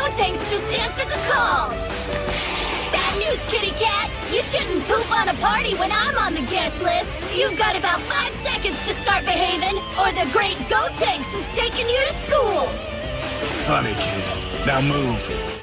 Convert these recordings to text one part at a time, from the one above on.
Gotenks just answered the call! Bad news, kitty cat! You shouldn't poop on a party when I'm on the guest list! You've got about 5 seconds to start behaving, or the great Gotenks is taking you to school! Funny kid. Now move.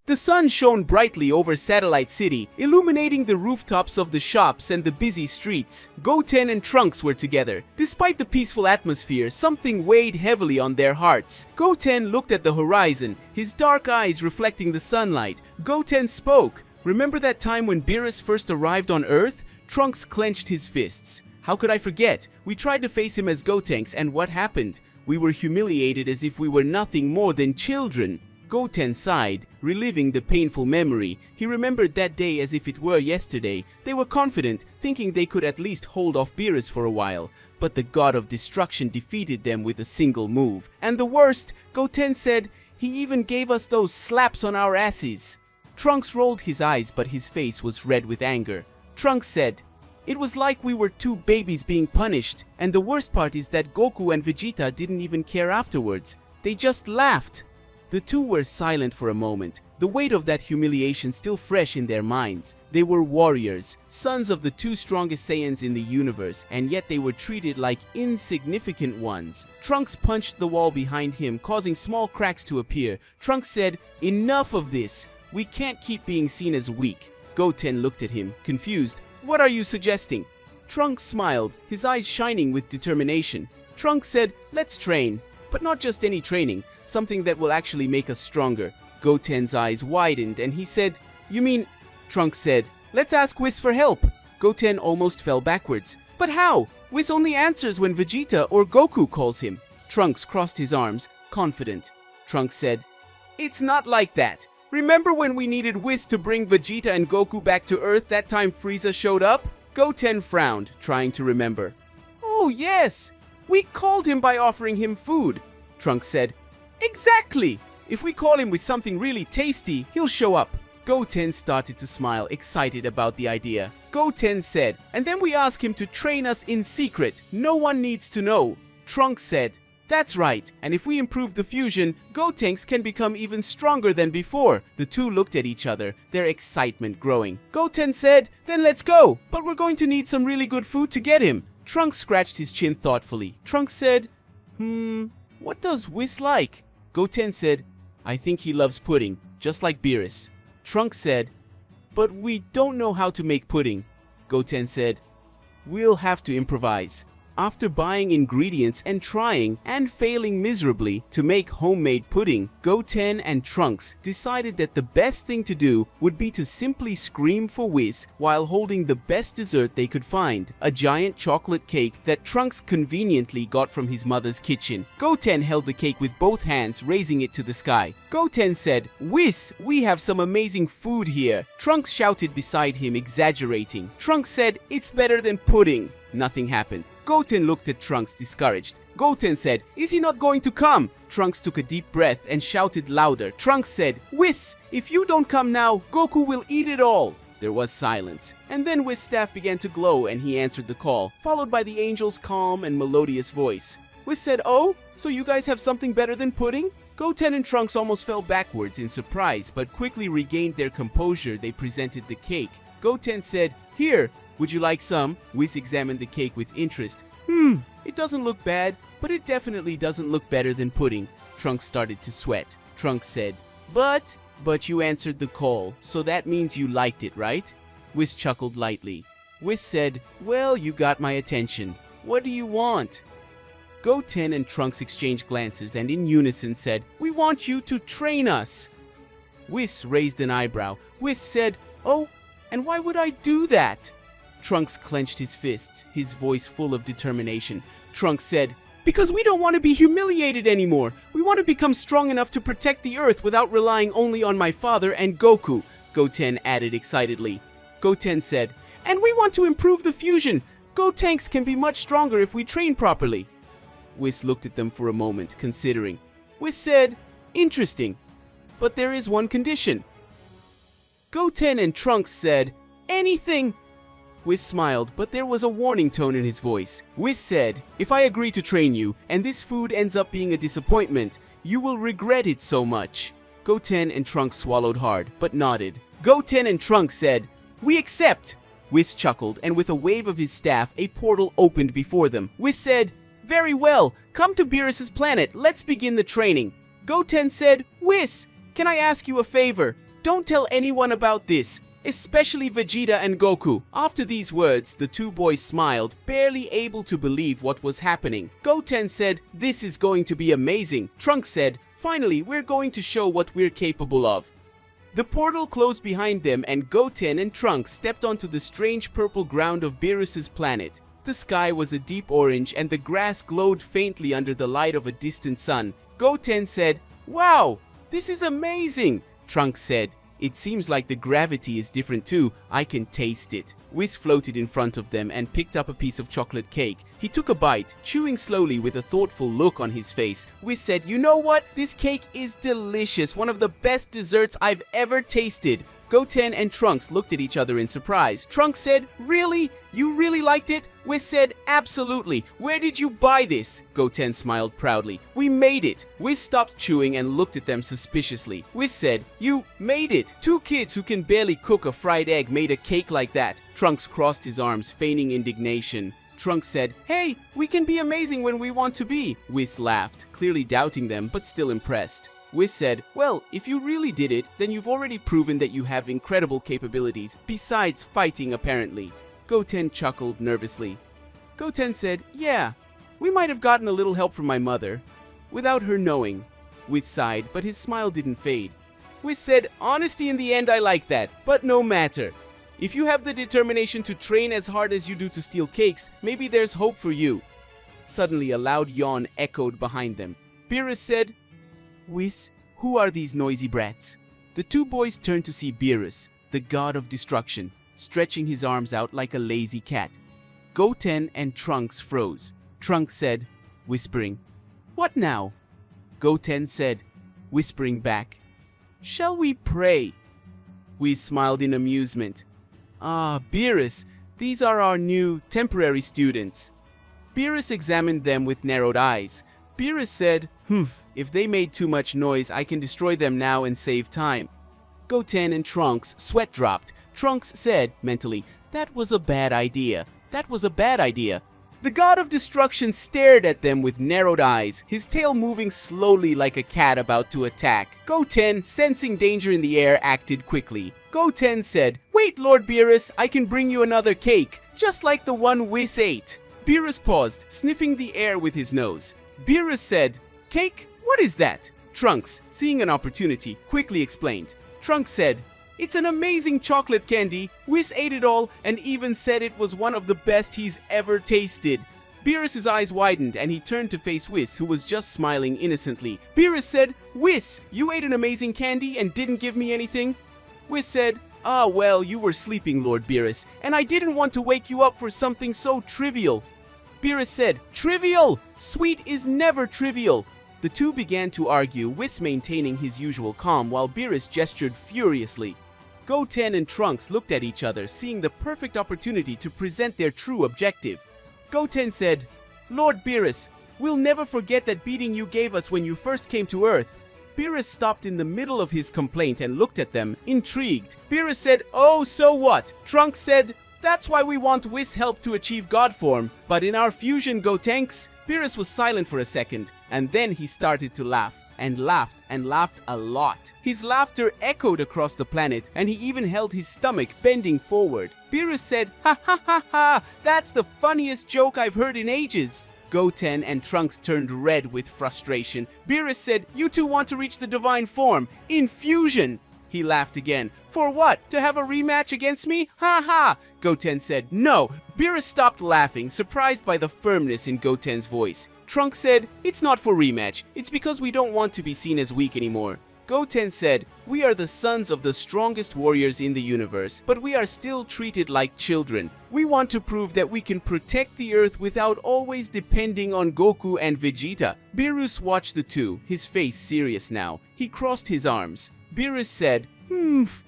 The sun shone brightly over Satellite City, illuminating the rooftops of the shops and the busy streets. Goten and Trunks were together. Despite the peaceful atmosphere, something weighed heavily on their hearts. Goten looked at the horizon, his dark eyes reflecting the sunlight. Goten spoke. Remember that time when Beerus first arrived on Earth? Trunks clenched his fists. How could I forget? We tried to face him as Gotenks, and what happened? We were humiliated as if we were nothing more than children. Goten sighed, reliving the painful memory. He remembered that day as if it were yesterday. They were confident, thinking they could at least hold off Beerus for a while. But the god of destruction defeated them with a single move. And the worst, Goten said, he even gave us those slaps on our asses. Trunks rolled his eyes, but his face was red with anger. Trunks said, it was like we were two babies being punished. And the worst part is that Goku and Vegeta didn't even care afterwards. They just laughed. The two were silent for a moment, the weight of that humiliation still fresh in their minds. They were warriors, sons of the two strongest Saiyans in the universe, and yet they were treated like insignificant ones. Trunks punched the wall behind him, causing small cracks to appear. Trunks said, enough of this. We can't keep being seen as weak. Goten looked at him, confused. What are you suggesting? Trunks smiled, his eyes shining with determination. Trunks said, let's train. But not just any training, something that will actually make us stronger. Goten's eyes widened and he said, you mean... Trunks said, let's ask Whis for help. Goten almost fell backwards. But how? Whis only answers when Vegeta or Goku calls him. Trunks crossed his arms, confident. Trunks said, it's not like that. Remember when we needed Whis to bring Vegeta and Goku back to Earth that time Frieza showed up? Goten frowned, trying to remember. Oh yes! We called him by offering him food. Trunks said, exactly! If we call him with something really tasty, he'll show up. Goten started to smile, excited about the idea. Goten said, and then we ask him to train us in secret. No one needs to know. Trunks said, that's right, and if we improve the fusion, Gotenks can become even stronger than before. The two looked at each other, their excitement growing. Goten said, then let's go, but we're going to need some really good food to get him. Trunks scratched his chin thoughtfully. Trunks said, what does Whis like? Goten said, I think he loves pudding, just like Beerus. Trunks said, but we don't know how to make pudding. Goten said, we'll have to improvise. After buying ingredients and trying and failing miserably to make homemade pudding, Goten and Trunks decided that the best thing to do would be to simply scream for Whis while holding the best dessert they could find, a giant chocolate cake that Trunks conveniently got from his mother's kitchen. Goten held the cake with both hands, raising it to the sky. Goten said, Whis, we have some amazing food here. Trunks shouted beside him, exaggerating. Trunks said, it's better than pudding. Nothing happened. Goten looked at Trunks, discouraged. Goten said, is he not going to come? Trunks took a deep breath and shouted louder. Trunks said, Whis, if you don't come now, Goku will eat it all. There was silence. And then Whis' staff began to glow and he answered the call, followed by the angel's calm and melodious voice. Whis said, oh, so you guys have something better than pudding? Goten and Trunks almost fell backwards in surprise, but quickly regained their composure. They presented the cake. Goten said, here, would you like some? Whis examined the cake with interest. It doesn't look bad, but it definitely doesn't look better than pudding. Trunks started to sweat. Trunks said, but you answered the call, so that means you liked it, right? Whis chuckled lightly. Whis said, well, you got my attention. What do you want? Goten and Trunks exchanged glances and in unison said, we want you to train us. Whis raised an eyebrow. Whis said, oh, and why would I do that? Trunks clenched his fists, his voice full of determination. Trunks said, because we don't want to be humiliated anymore. We want to become strong enough to protect the Earth without relying only on my father and Goku, Goten added excitedly. Goten said, and we want to improve the fusion. Gotenks can be much stronger if we train properly. Whis looked at them for a moment, considering. Whis said, interesting, but there is one condition. Goten and Trunks said, anything. Whis smiled, but there was a warning tone in his voice. Whis said, if I agree to train you, and this food ends up being a disappointment, you will regret it so much. Goten and Trunks swallowed hard, but nodded. Goten and Trunks said, "We accept!" Whis chuckled, and with a wave of his staff, a portal opened before them. Whis said, "Very well, come to Beerus's planet, let's begin the training." Goten said, "Whis, can I ask you a favor? Don't tell anyone about this, especially Vegeta and Goku." After these words, the two boys smiled, barely able to believe what was happening. Goten said, "This is going to be amazing." Trunks said, "Finally, we're going to show what we're capable of." The portal closed behind them and Goten and Trunks stepped onto the strange purple ground of Beerus's planet. The sky was a deep orange and the grass glowed faintly under the light of a distant sun. Goten said, "Wow, this is amazing." Trunks said, "It seems like the gravity is different too. I can taste it." Whis floated in front of them and picked up a piece of chocolate cake. He took a bite, chewing slowly with a thoughtful look on his face. Whis said, "You know what? This cake is delicious, one of the best desserts I've ever tasted." Goten and Trunks looked at each other in surprise. Trunks said, "Really? You really liked it?" Whis said, "Absolutely. Where did you buy this?" Goten smiled proudly. "We made it." Whis stopped chewing and looked at them suspiciously. Whis said, "You made it? Two kids who can barely cook a fried egg made a cake like that." Trunks crossed his arms, feigning indignation. Trunks said, "Hey, we can be amazing when we want to be." Whis laughed, clearly doubting them, but still impressed. Whis said, "Well, if you really did it, then you've already proven that you have incredible capabilities, besides fighting apparently." Goten chuckled nervously. Goten said, "Yeah, we might have gotten a little help from my mother, without her knowing." Whis sighed, but his smile didn't fade. Whis said, "Honesty in the end, I like that, but no matter. If you have the determination to train as hard as you do to steal cakes, maybe there's hope for you." Suddenly a loud yawn echoed behind them. Beerus said, "Whis, who are these noisy brats?" The two boys turned to see Beerus, the god of destruction, stretching his arms out like a lazy cat. Goten and Trunks froze. Trunks said, whispering, "What now?" Goten said, whispering back, "Shall we pray?" Whis smiled in amusement. "Ah, Beerus, these are our new temporary students." Beerus examined them with narrowed eyes. Beerus said, "If they made too much noise, I can destroy them now and save time." Goten and Trunks' sweat dropped. Trunks said, mentally, "That was a bad idea. That was a bad idea." The god of destruction stared at them with narrowed eyes, his tail moving slowly like a cat about to attack. Goten, sensing danger in the air, acted quickly. Goten said, "Wait, Lord Beerus, I can bring you another cake, just like the one Whis ate." Beerus paused, sniffing the air with his nose. Beerus said, "Cake? What is that?" Trunks, seeing an opportunity, quickly explained. Trunks said, "It's an amazing chocolate candy. Whis ate it all and even said it was one of the best he's ever tasted." Beerus' eyes widened and he turned to face Whis, who was just smiling innocently. Beerus said, "Whis, you ate an amazing candy and didn't give me anything?" Whis said, "Ah, well, you were sleeping, Lord Beerus, and I didn't want to wake you up for something so trivial." Beerus said, "Trivial! Sweet is never trivial." The two began to argue, Whis maintaining his usual calm while Beerus gestured furiously. Goten and Trunks looked at each other, seeing the perfect opportunity to present their true objective. Goten said, "Lord Beerus, we'll never forget that beating you gave us when you first came to Earth." Beerus stopped in the middle of his complaint and looked at them, intrigued. Beerus said, "Oh, so what?" Trunks said, "That's why we want Whis' help to achieve God form. But in our fusion, Gotenks." Beerus was silent for a second, and then he started to laugh. And laughed a lot. His laughter echoed across the planet, and he even held his stomach, bending forward. Beerus said, "Ha ha ha ha! That's the funniest joke I've heard in ages." Goten and Trunks turned red with frustration. Beerus said, "You two want to reach the divine form, in fusion." He laughed again. "For what? To have a rematch against me? Ha ha!" Goten said, "No." Beerus stopped laughing, surprised by the firmness in Goten's voice. Trunks said, "It's not for rematch. It's because we don't want to be seen as weak anymore." Goten said, "We are the sons of the strongest warriors in the universe, but we are still treated like children. We want to prove that we can protect the Earth without always depending on Goku and Vegeta." Beerus watched the two, his face serious now. He crossed his arms. Beerus said,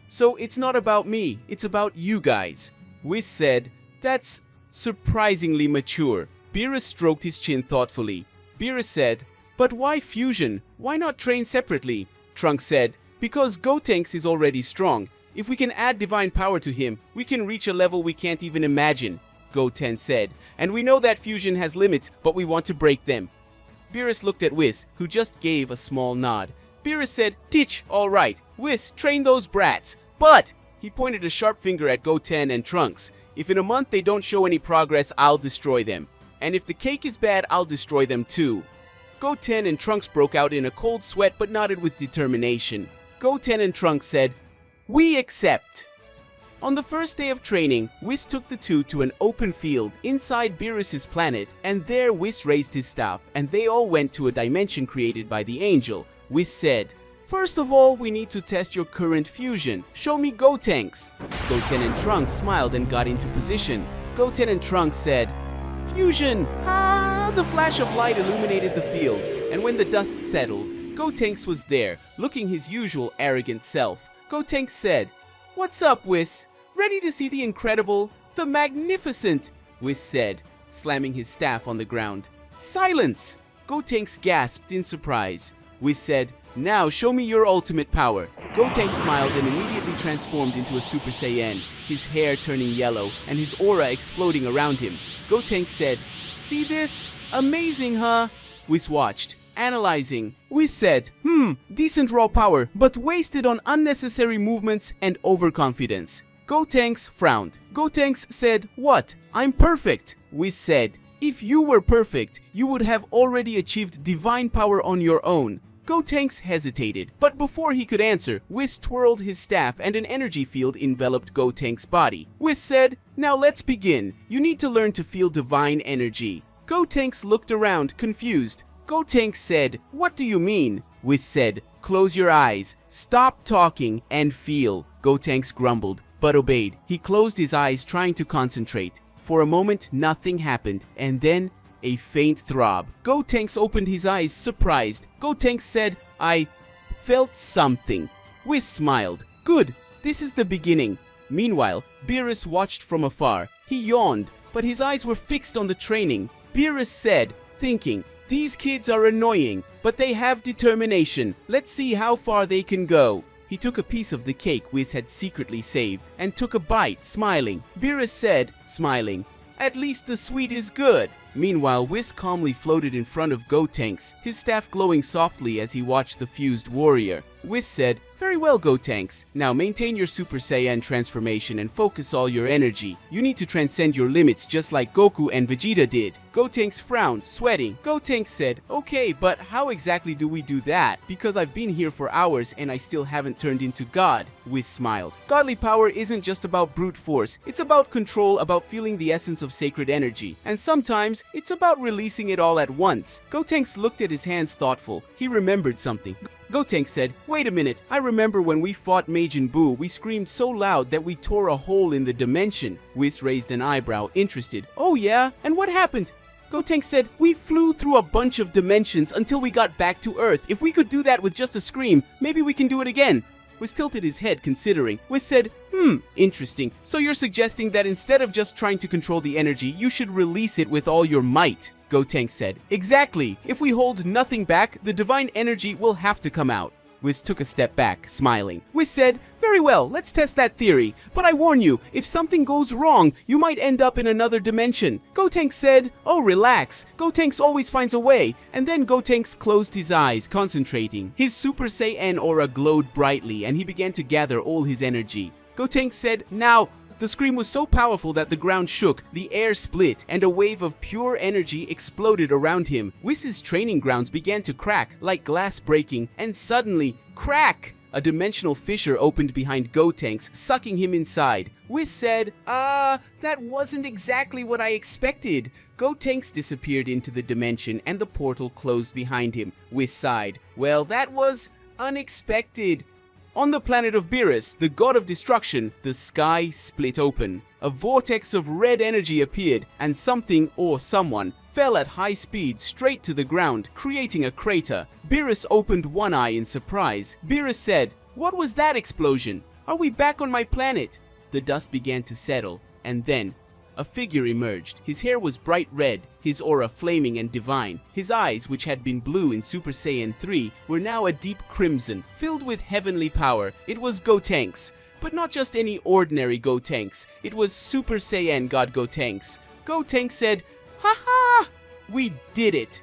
"So it's not about me, it's about you guys." Whis said, "That's surprisingly mature." Beerus stroked his chin thoughtfully. Beerus said, "But why fusion? Why not train separately?" Trunks said, Because Gotenks is already strong. If we can add divine power to him, we can reach a level we can't even imagine, Goten said. And we know that fusion has limits, but we want to break them. Beerus looked at Whis, who just gave a small nod. Beerus said, "Teach, all right. Whis, train those brats. But," he pointed a sharp finger at Goten and Trunks, "if in a month they don't show any progress, I'll destroy them. And if the cake is bad, I'll destroy them too." Goten and Trunks broke out in a cold sweat but nodded with determination. Goten and Trunks said, "We accept." On the first day of training, Whis took the two to an open field inside Beerus's planet, and there Whis raised his staff, and they all went to a dimension created by the angel. Whis said, "First of all, we need to test your current fusion. Show me Gotenks." Goten and Trunks smiled and got into position. Goten and Trunks said, "Fusion!" Ah! The flash of light illuminated the field, and when the dust settled, Gotenks was there, looking his usual arrogant self. Gotenks said, "What's up, Whis? Ready to see the incredible, the magnificent?" Whis said, slamming his staff on the ground. "Silence!" Gotenks gasped in surprise. Whis said, "Now show me your ultimate power." Gotenks smiled and immediately transformed into a Super Saiyan, his hair turning yellow and his aura exploding around him. Gotenks said, "See this? Amazing, huh?" Whis watched, analyzing. Whis said, decent raw power, but wasted on unnecessary movements and overconfidence." Gotenks frowned. Gotenks said, "What? I'm perfect." Whis said, "If you were perfect, you would have already achieved divine power on your own." Gotenks hesitated, but before he could answer, Whis twirled his staff and an energy field enveloped Gotenks' body. Whis said, "Now let's begin. You need to learn to feel divine energy." Gotenks looked around, confused. Gotenks said, "What do you mean?" Whis said, "Close your eyes, stop talking, and feel." Gotenks grumbled, but obeyed. He closed his eyes, trying to concentrate. For a moment, nothing happened, and then a faint throb. Gotenks opened his eyes, surprised. Gotenks said, "I felt something." Whis smiled. "Good, this is the beginning." Meanwhile, Beerus watched from afar. He yawned, but his eyes were fixed on the training. Beerus said, thinking, "These kids are annoying, but they have determination. Let's see how far they can go." He took a piece of the cake Whis had secretly saved and took a bite, smiling. Beerus said, smiling, "At least the sweet is good." Meanwhile, Whis calmly floated in front of Gotenks, his staff glowing softly as he watched the fused warrior. Whis said, "Very well, Gotenks. Now maintain your Super Saiyan transformation and focus all your energy. You need to transcend your limits just like Goku and Vegeta did." Gotenks frowned, sweating. Gotenks said, "Okay, but how exactly do we do that? Because I've been here for hours and I still haven't turned into God." Whis smiled. "Godly power isn't just about brute force. It's about control, about feeling the essence of sacred energy. And sometimes, it's about releasing it all at once." Gotenks looked at his hands thoughtful. He remembered something. Gotenks said, "Wait a minute, I remember when we fought Majin Buu, we screamed so loud that we tore a hole in the dimension." Whis raised an eyebrow, interested. "Oh yeah? And what happened?" Gotenks said, "We flew through a bunch of dimensions until we got back to Earth. If we could do that with just a scream, maybe we can do it again." Whis tilted his head, considering. Whis said, interesting. So you're suggesting that instead of just trying to control the energy, you should release it with all your might?" Gotenks said, "Exactly. If we hold nothing back, the divine energy will have to come out." Whis took a step back, smiling. Whis said, "Very well, let's test that theory. But I warn you, if something goes wrong, you might end up in another dimension." Gotenks said, "Oh, relax. Gotenks always finds a way." And then Gotenks closed his eyes, concentrating. His Super Saiyan aura glowed brightly, and he began to gather all his energy. Gotenks said, "Now." The scream was so powerful that the ground shook, the air split, and a wave of pure energy exploded around him. Whis' training grounds began to crack, like glass breaking, and suddenly, crack! A dimensional fissure opened behind Gotenks, sucking him inside. Whis said, that wasn't exactly what I expected." Gotenks disappeared into the dimension, and the portal closed behind him. Whis sighed. "Well, that was unexpected." On the planet of Beerus, the god of destruction, the sky split open. A vortex of red energy appeared, and something or someone fell at high speed straight to the ground, creating a crater. Beerus opened one eye in surprise. Beerus said, "What was that explosion? Are we back on my planet?" The dust began to settle, and then a figure emerged. His hair was bright red, his aura flaming and divine. His eyes, which had been blue in Super Saiyan 3, were now a deep crimson, filled with heavenly power. It was Gotenks. But not just any ordinary Gotenks. It was Super Saiyan God Gotenks. Gotenks said, "Ha ha! We did it!"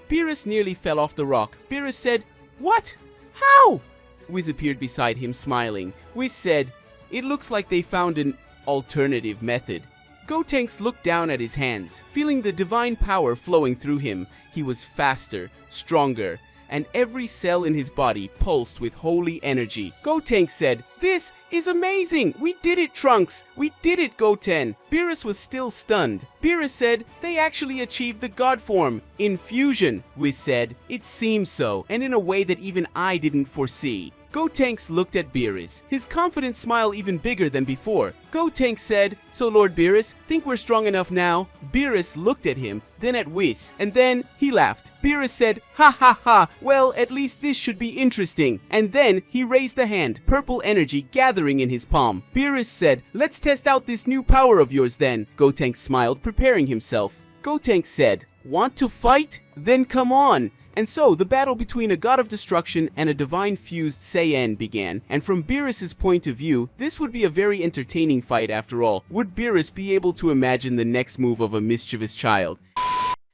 Beerus nearly fell off the rock. Beerus said, "What? How?" Whis appeared beside him, smiling. Whis said, "It looks like they found an alternative method." Gotenks looked down at his hands, feeling the divine power flowing through him. He was faster, stronger, and every cell in his body pulsed with holy energy. Gotenks said, "This is amazing! We did it, Trunks! We did it, Goten!" Beerus was still stunned. Beerus said, "They actually achieved the god form in fusion." Whis said, "It seems so, and in a way that even I didn't foresee." Gotenks looked at Beerus, his confident smile even bigger than before. Gotenks said, "So Lord Beerus, think we're strong enough now?" Beerus looked at him, then at Whis, and then he laughed. Beerus said, "Ha ha ha, well, at least this should be interesting." And then he raised a hand, purple energy gathering in his palm. Beerus said, "Let's test out this new power of yours then." Gotenks smiled, preparing himself. Gotenks said, "Want to fight? Then come on." And so, the battle between a god of destruction and a divine fused Saiyan began, and from Beerus' point of view, this would be a very entertaining fight after all. Would Beerus be able to imagine the next move of a mischievous child?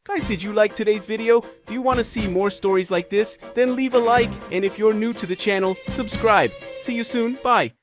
Guys, did you like today's video? Do you want to see more stories like this? Then leave a like, and if you're new to the channel, subscribe. See you soon, bye!